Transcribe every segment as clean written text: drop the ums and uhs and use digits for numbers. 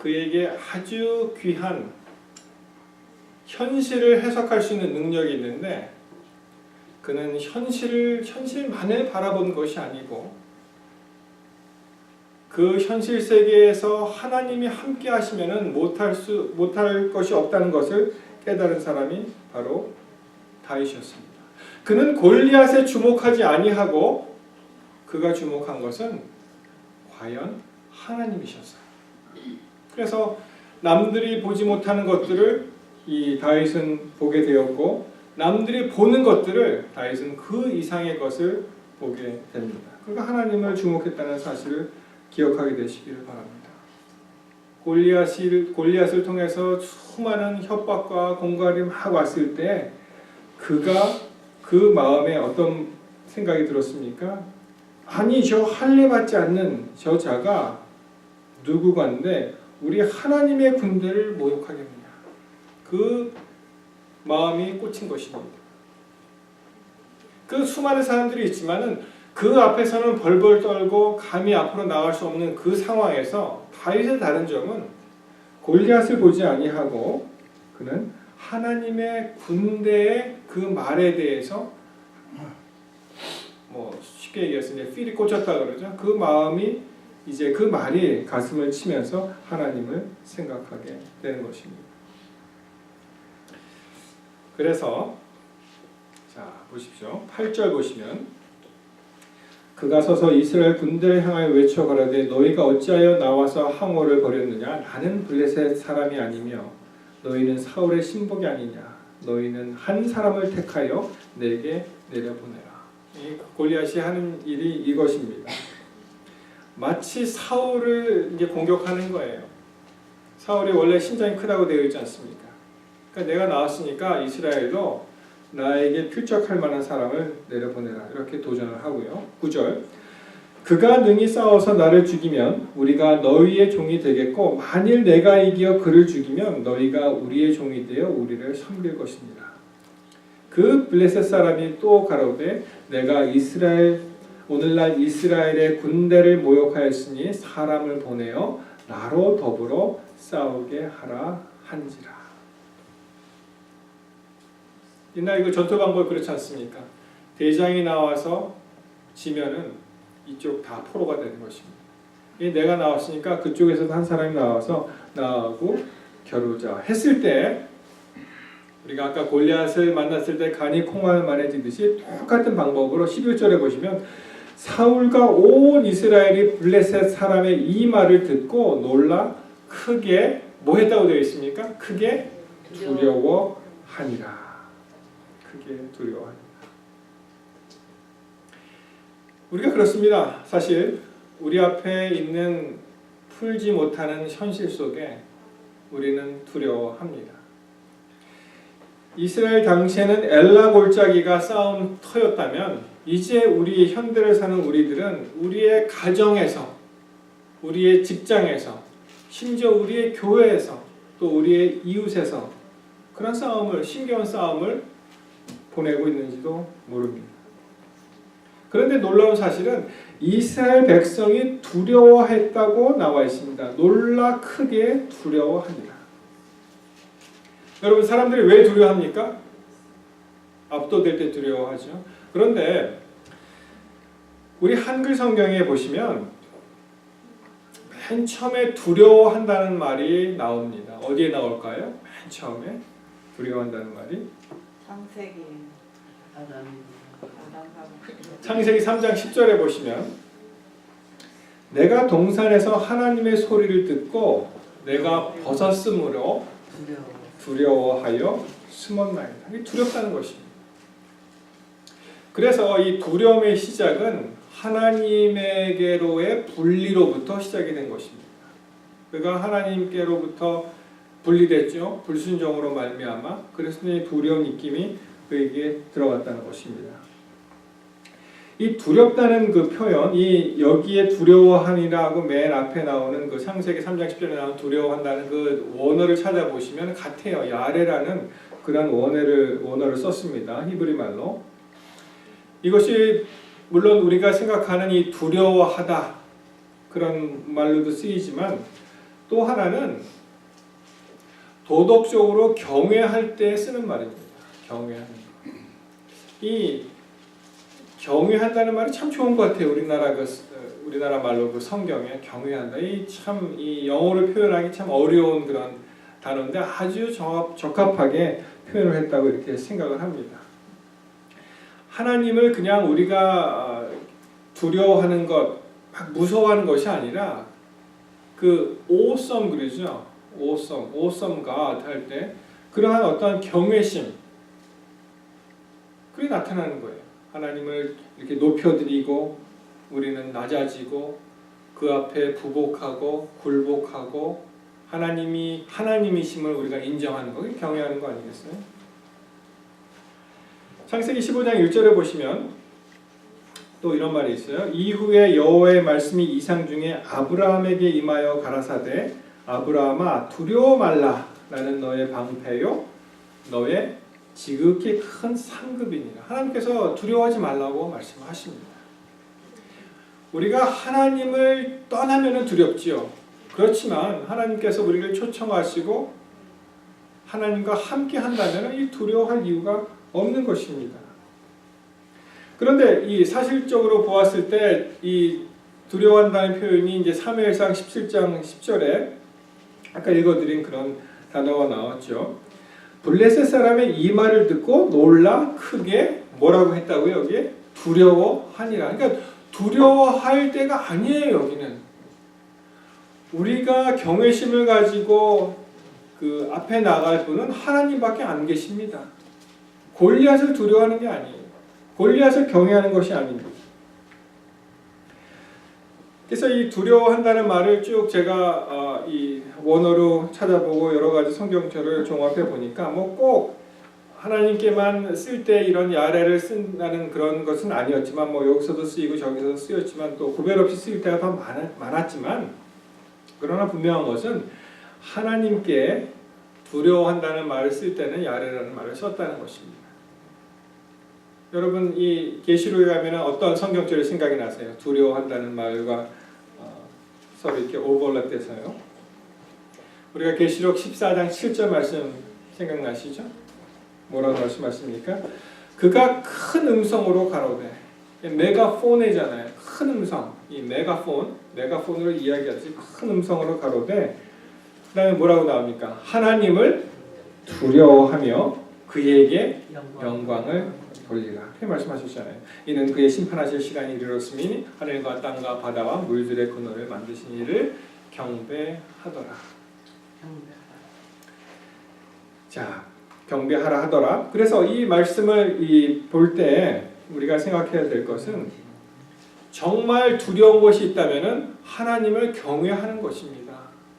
그에게 아주 귀한 현실을 해석할 수 있는 능력이 있는데 그는 현실만을 바라본 것이 아니고 그 현실 세계에서 하나님이 함께 하시면은 못할 것이 없다는 것을 깨달은 사람이 바로 다윗이었습니다. 그는 골리앗에 주목하지 아니하고 그가 주목한 것은 과연 하나님이셨어요. 그래서 남들이 보지 못하는 것들을 이 다윗은 보게 되었고 남들이 보는 것들을 다윗은 그 이상의 것을 보게 됩니다. 그러니까 하나님을 주목했다는 사실을 기억하게 되시기를 바랍니다. 골리앗을 통해서 수많은 협박과 공갈이 막 왔을 때 그가 그 마음에 어떤 생각이 들었습니까? 아니 저 할례받지 않는 저 자가 누구간데 우리 하나님의 군대를 모욕하겠느냐. 그 마음이 꽂힌 것입니다. 그 수많은 사람들이 있지만은 그 앞에서는 벌벌 떨고 감히 앞으로 나갈 수 없는 그 상황에서 다윗의 다른 점은 골리앗을 보지 아니하고 그는 하나님의 군대의 그 말에 대해서 쉽게 얘기해서 이제 필이 꽂혔다 그러죠. 그 마음이 이제 그 말이 가슴을 치면서 하나님을 생각하게 되는 것입니다. 그래서 자 보십시오. 8절 보시면 그가 서서 이스라엘 군대를 향하여 외쳐 가라되 너희가 어찌하여 나와서 항오를 벌였느냐 나는 블레셋 사람이 아니며 너희는 사울의 신복이 아니냐 너희는 한 사람을 택하여 내게 내려보내라. 이 골리앗이 하는 일이 이것입니다. 마치 사울을 이제 공격하는 거예요. 사울이 원래 신장이 크다고 되어 있지 않습니까? 그러니까 내가 나왔으니까 이스라엘로 나에게 필적할 만한 사람을 내려보내라. 이렇게 도전을 하고요. 9절 그가 능히 싸워서 나를 죽이면 우리가 너희의 종이 되겠고 만일 내가 이겨 그를 죽이면 너희가 우리의 종이 되어 우리를 섬길 것이니라. 그 블레셋 사람이 또 가로되 내가 오늘날 이스라엘의 군대를 모욕하였으니 사람을 보내어 나로 더불어 싸우게 하라 한지라. 옛날 이거 전투 방법 그렇지 않습니까? 대장이 나와서 지면은 이쪽 다 포로가 되는 것입니다. 내가 나왔으니까 그쪽에서도 한 사람이 나와서 나하고 겨루자 했을 때 우리가 아까 골리앗을 만났을 때 간이 콩알 만해지듯이 똑같은 방법으로 11절에 보시면 사울과 온 이스라엘이 블레셋 사람의 이 말을 듣고 놀라 크게 뭐 했다고 되어 있습니까? 크게 두려워하니라. 크게 두려워합니다. 우리가 그렇습니다. 사실 우리 앞에 있는 풀지 못하는 현실 속에 우리는 두려워합니다. 이스라엘 당시에는 엘라 골짜기가 싸움터였다면 이제 우리 현대를 사는 우리들은 우리의 가정에서, 우리의 직장에서, 심지어 우리의 교회에서, 또 우리의 이웃에서 그런 싸움을, 힘겨운 싸움을 보내고 있는지도 모릅니다. 그런데 놀라운 사실은 이스라엘 백성이 두려워했다고 나와 있습니다. 놀라 크게 두려워합니다. 여러분 사람들이 왜 두려워합니까? 압도될 때 두려워하죠. 그런데 우리 한글 성경에 보시면 맨 처음에 두려워한다는 말이 나옵니다. 어디에 나올까요? 맨 처음에 두려워한다는 말이 창세기 3장 10절에 보시면 내가 동산에서 하나님의 소리를 듣고 내가 벗었으므로 두려워하여 숨었나이다. 이게 두렵다는 것입니다. 그래서 이 두려움의 시작은 하나님에게로의 분리로부터 시작이 된 것입니다. 그가 하나님께로부터 분리됐죠. 불순종으로 말미암아. 그래서 이 두려운 느낌이 그에게 들어갔다는 것입니다. 이 두렵다는 그 표현, 이 여기에 두려워하니라고 맨 앞에 나오는 그 창세기 3장 10절에 나오는 두려워한다는 그 원어를 찾아보시면 같아요. 야레라는 그런 원어를 썼습니다. 히브리 말로. 이것이 물론 우리가 생각하는 이 두려워하다 그런 말로도 쓰이지만 또 하나는 도덕적으로 경외할 때 쓰는 말입니다. 경외하는 거. 이 경외한다는 말이 참 좋은 것 같아요. 우리나라 말로 그 성경에 경외한다. 이 영어로 표현하기 참 어려운 그런 단어인데 아주 적합하게 표현을 했다고 이렇게 생각을 합니다. 하나님을 그냥 우리가 두려워하는 것, 막 무서워하는 것이 아니라 그 awesome 그러죠. awesome God 할 때 그러한 어떤 경외심 그게 나타나는 거예요. 하나님을 이렇게 높여드리고 우리는 낮아지고 그 앞에 부복하고 굴복하고 하나님이 하나님이심을 우리가 인정하는 거, 그게 경외하는 거 아니겠어요? 창세기 15장 1절에 보시면 또 이런 말이 있어요. 이후에 여호와의 말씀이 이상 중에 아브라함에게 임하여 가라사대 아브라함아 두려워 말라 나는 너의 방패요 너의 지극히 큰 상급이니라. 하나님께서 두려워하지 말라고 말씀하십니다. 우리가 하나님을 떠나면 두렵지요. 그렇지만 하나님께서 우리를 초청하시고 하나님과 함께 한다면 이 두려워할 이유가 없는 것입니다. 그런데 이 사실적으로 보았을 때 이 두려워한다는 표현이 이제 사무엘상 17장 10절에 아까 읽어드린 그런 단어가 나왔죠. 블레셋 사람의 이 말을 듣고 놀라 크게 뭐라고 했다고요? 여기에 두려워하니라. 그러니까 두려워할 때가 아니에요. 여기는 우리가 경외심을 가지고 그 앞에 나갈 분은 하나님밖에 안 계십니다. 골리앗을 두려워하는 게 아니에요. 골리앗을 경외하는 것이 아닙니다. 그래서 이 두려워한다는 말을 쭉 제가 이 원어로 찾아보고 여러 가지 성경절을 종합해 보니까 뭐 꼭 하나님께만 쓸 때 이런 야레를 쓴다는 그런 것은 아니었지만 뭐 여기서도 쓰이고 저기서도 쓰였지만 또 구별 없이 쓰일 때가 더 많았지만 그러나 분명한 것은 하나님께 두려워한다는 말을 쓸 때는 야레라는 말을 썼다는 것입니다. 여러분 이 계시록에 가면 어떤 성경절이 생각이 나세요? 두려워한다는 말과 서로 이렇게 오버랩돼서요. 우리가 계시록 14장 7절 말씀 생각나시죠? 뭐라고 말씀하십니까? 그가 큰 음성으로 가로되 메가폰이잖아요. 큰 음성. 이 메가폰으로 이야기하듯이 큰 음성으로 가로되 그 다음에 뭐라고 나옵니까? 하나님을 두려워하며 그에게 영광을 돌리라. 그렇게 말씀하셨잖아요. 이는 그의 심판하실 시간이 이르렀으니 하늘과 땅과 바다와 물들의 근원을 만드신 이를 경배하더라. 자, 경배하라 하더라. 그래서 이 말씀을 볼 때 우리가 생각해야 될 것은 정말 두려운 것이 있다면은 하나님을 경외하는 것입니다.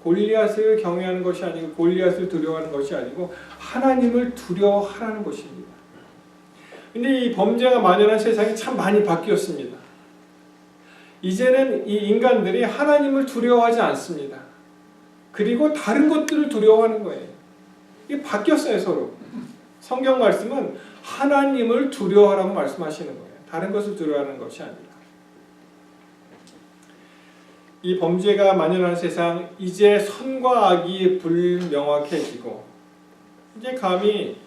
골리앗을 경외하는 것이 아니고 골리앗을 두려워하는 것이 아니고 하나님을 두려워하라는 것입니다. 근데 이 범죄가 만연한 세상이 참 많이 바뀌었습니다. 이제는 이 인간들이 하나님을 두려워하지 않습니다. 그리고 다른 것들을 두려워하는 거예요. 이게 바뀌었어요, 서로. 성경 말씀은 하나님을 두려워하라고 말씀하시는 거예요. 다른 것을 두려워하는 것이 아니라. 이 범죄가 만연한 세상, 이제 선과 악이 불명확해지고 이제 감히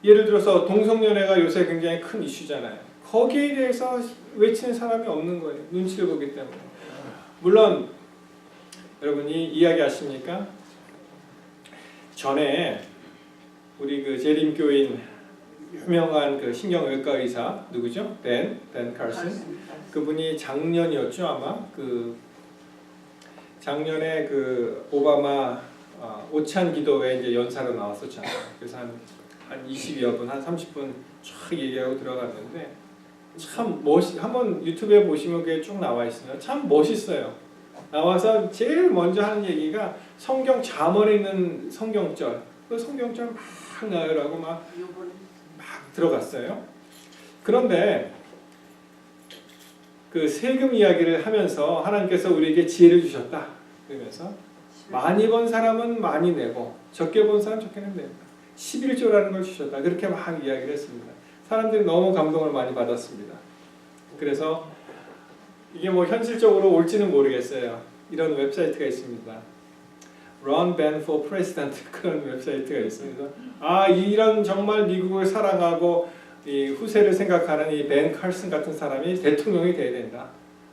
예를 들어서 동성연애가 요새 굉장히 큰 이슈잖아요. 거기에 대해서 외치는 사람이 없는 거예요. 눈치를 보기 때문에. 물론 여러분이 이야기하십니까? 전에 우리 그 재림교인 유명한 그 신경외과 의사 누구죠? 댄 칼슨. 그분이 작년이었죠 아마. 그 작년에 그 오바마 오찬 기도회 이제 연사로 나왔었잖아요. 그래서 한 20여 분, 한 30분 쫙 얘기하고 들어갔는데 참 한번 유튜브에 보시면 그게 쭉 나와 있어요. 참 멋있어요. 나와서 제일 먼저 하는 얘기가 성경 잠언에 있는 성경절, 그 성경절 막 나열하고 막 들어갔어요. 그런데 그 세금 이야기를 하면서 하나님께서 우리에게 지혜를 주셨다. 그러면서 많이 번 사람은 많이 내고 적게 번 사람은 적게 내고 11조라는 걸 주셨다. 그렇게 막 이야기를 했습니다. 사람들이 너무 감동을 많이 받았습니다. 그래서 이게 뭐 현실적으로 올지는 모르겠어요. 이런 웹사이트가 있습니다. Run Ban for President 그런 웹사이트가 있습니다. 이런 정말 미국을 사랑하고 이 후세를 생각하는 이 벤 칼슨 같은 사람이 대통령이 돼야 된다.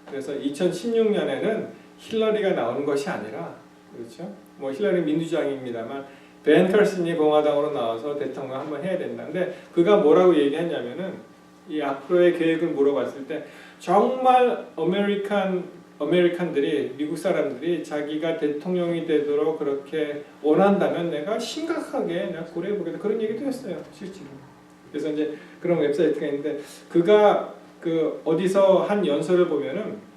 그래서 2016년에는 힐러리가 나오는 것이 아니라, 그렇죠? 뭐 힐러리 민주당입니다만 벤 칼슨이 공화당으로 나와서 대통령 한번 해야 된다. 근데 그가 뭐라고 얘기했냐면은 이 앞으로의 계획을 물어봤을 때 정말 아메리칸들이 미국 사람들이 자기가 대통령이 되도록 그렇게 원한다면 내가 심각하게 내가 고려해 보겠다 그런 얘기도 했어요 실제로. 그래서 이제 그런 웹사이트가 있는데 그가 그 어디서 한 연설을 보면은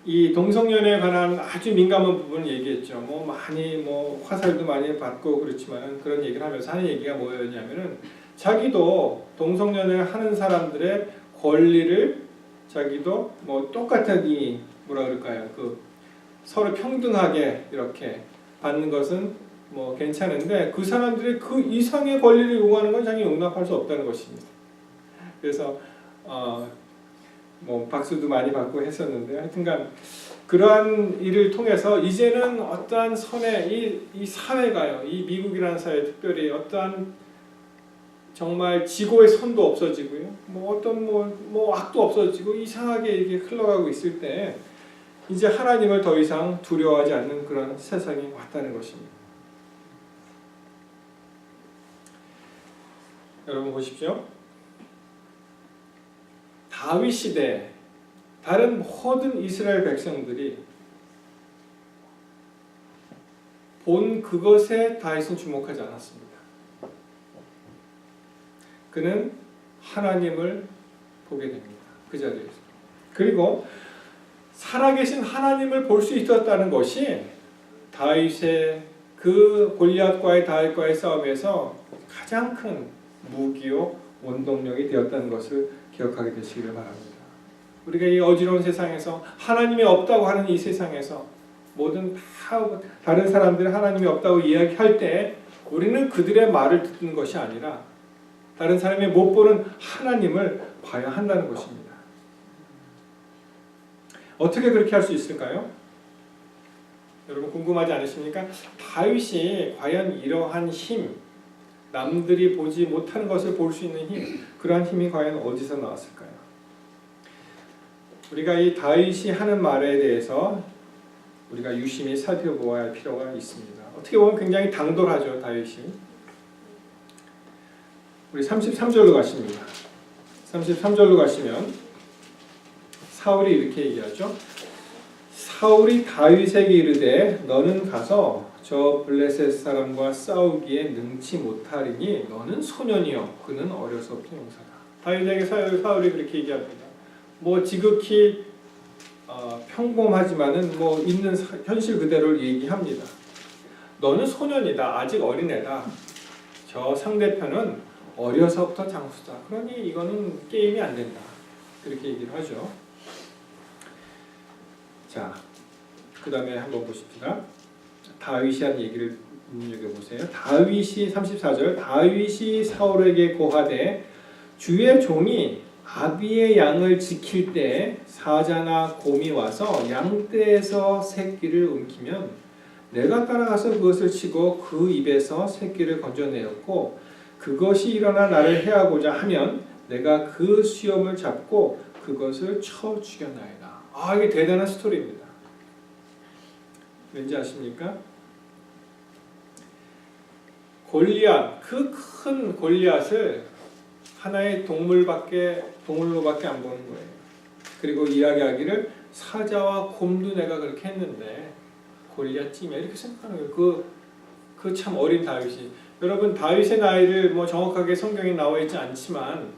이 동성연애에 관한 아주 민감한 부분을 얘기했죠. 뭐 많이 뭐 화살도 많이 받고 그렇지만은 그런 얘기를 하면서 하는 얘기가 뭐였냐면은 자기도 동성연애를 하는 사람들의 권리를 자기도 뭐 똑같은 이 뭐라 그럴까요? 그 서로 평등하게 이렇게 받는 것은 뭐 괜찮은데 그 사람들이 그 이상의 권리를 요구하는 건 자기 용납할 수 없다는 것입니다. 그래서 뭐 박수도 많이 받고 했었는데 하여튼간 그러한 일을 통해서 이제는 어떠한 선의 이 사회가요, 이 미국이라는 사회 특별히 어떠한 정말 지고의 선도 없어지고요, 뭐 어떤 뭐 악도 없어지고 이상하게 이렇게 흘러가고 있을 때 이제 하나님을 더 이상 두려워하지 않는 그런 세상이 왔다는 것입니다. 여러분 보십시오. 다윗 시대 다른 모든 이스라엘 백성들이 본 그것에 다윗은 주목하지 않았습니다. 그는 하나님을 보게 됩니다. 그 자리에서. 그리고 살아계신 하나님을 볼 수 있었다는 것이 다윗의 그 골리앗과의 다윗과의 싸움에서 가장 큰 무기요 원동력이 되었다는 것을 기억하게 되시기를 바랍니다. 우리가 이 어지러운 세상에서 하나님이 없다고 하는 이 세상에서 모든 다른 사람들이 하나님이 없다고 이야기할 때 우리는 그들의 말을 듣는 것이 아니라 다른 사람이 못 보는 하나님을 봐야 한다는 것입니다. 어떻게 그렇게 할 수 있을까요? 여러분 궁금하지 않으십니까? 다윗이 과연 이러한 힘, 남들이 보지 못하는 것을 볼 수 있는 힘, 그러한 힘이 과연 어디서 나왔을까요? 우리가 이 다윗이 하는 말에 대해서 우리가 유심히 살펴보아야 할 필요가 있습니다. 어떻게 보면 굉장히 당돌하죠, 다윗이. 우리 33절로 가십니다. 33절로 가시면 사울이 이렇게 얘기하죠. 사울이 다윗에게 이르되 너는 가서 저 블레셋 사람과 싸우기에 능치 못하리니 너는 소년이요 그는 어려서부터 용사다. 다윗에게 사울이 그렇게 얘기합니다. 뭐 지극히 평범하지만은 뭐 있는 현실 그대로를 얘기합니다. 너는 소년이다. 아직 어린애다. 저 상대편은 어려서부터 장수다. 그러니 이거는 게임이 안 된다. 그렇게 얘기를 하죠. 자, 그 다음에 한번 보십시다. 다윗이 한 얘기를 눈여겨보세요. 다윗이 34절 다윗이 사울에게 고하되 주의 종이 아비의 양을 지킬 때 사자나 곰이 와서 양떼에서 새끼를 움키면 내가 따라가서 그것을 치고 그 입에서 새끼를 건져내었고 그것이 일어나 나를 해하고자 하면 내가 그 수염을 잡고 그것을 쳐 죽였나이다. 이게 대단한 스토리입니다. 왠지 아십니까? 골리앗, 그 큰 골리앗을 하나의 동물로밖에 안 보는 거예요. 그리고 이야기하기를 사자와 곰도 내가 그렇게 했는데 골리앗쯤이야 이렇게 생각하는 거예요. 그 참 어린 다윗이. 여러분 다윗의 나이를 뭐 정확하게 성경에 나와 있지 않지만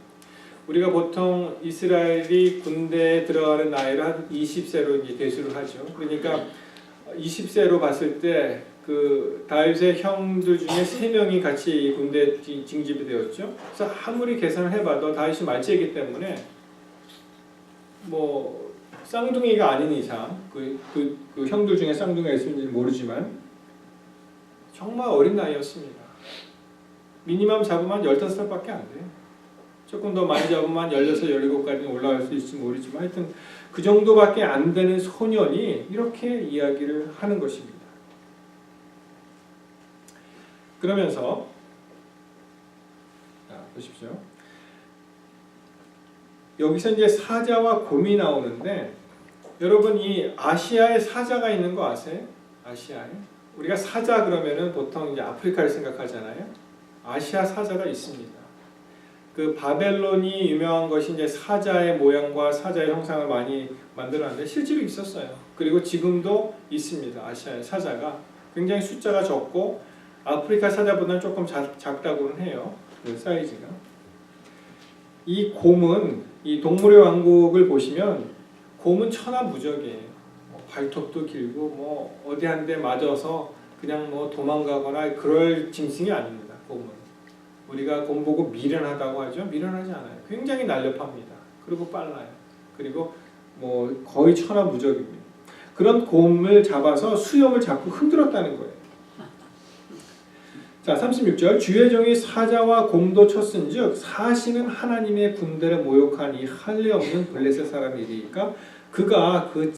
우리가 보통 이스라엘이 군대에 들어가는 나이를 한 20세로 이제 대수를 하죠. 그러니까 20세로 봤을 때 그 다윗의 형들 중에 3명이 같이 군대에 징집이 되었죠. 그래서 아무리 계산을 해봐도 다윗이 말째이기 때문에 뭐 쌍둥이가 아닌 이상 그 형들 중에 쌍둥이가 있을지 모르지만 정말 어린 나이였습니다. 미니멈 잡으면 15살밖에 안 돼요. 조금 더 많이 잡으면 16, 17까지 올라갈 수 있을지 모르지만 하여튼 그 정도밖에 안 되는 소년이 이렇게 이야기를 하는 것입니다. 그러면서 자, 보십시오. 여기서 이제 사자와 곰이 나오는데 여러분 이 아시아에 사자가 있는 거 아세요? 아시아에? 우리가 사자 그러면은 보통 이제 아프리카를 생각하잖아요. 아시아 사자가 있습니다. 그 바벨론이 유명한 것이 이제 사자의 모양과 사자의 형상을 많이 만들었는데 실제로 있었어요. 그리고 지금도 있습니다. 아시아의 사자가 굉장히 숫자가 적고 아프리카 사자보다는 조금 작다고는 해요. 그 사이즈가. 이 곰은 이 동물의 왕국을 보시면 곰은 천하무적이에요. 발톱도 길고 뭐 어디 한 대 맞아서 그냥 뭐 도망가거나 그럴 짐승이 아닙니다. 곰은 우리가 곰 보고 미련하다고 하죠. 미련하지 않아요. 굉장히 날렵합니다. 그리고 빨라요. 그리고 뭐 거의 천하무적입니다. 그런 곰을 잡아서 수염을 자꾸 흔들었다는 거예요. 자, 36절 주의 종이 사자와 곰도 쳤은즉 사시는 하나님의 군대를 모욕한 이 할례 없는 블레셋 사람이리까 그가 그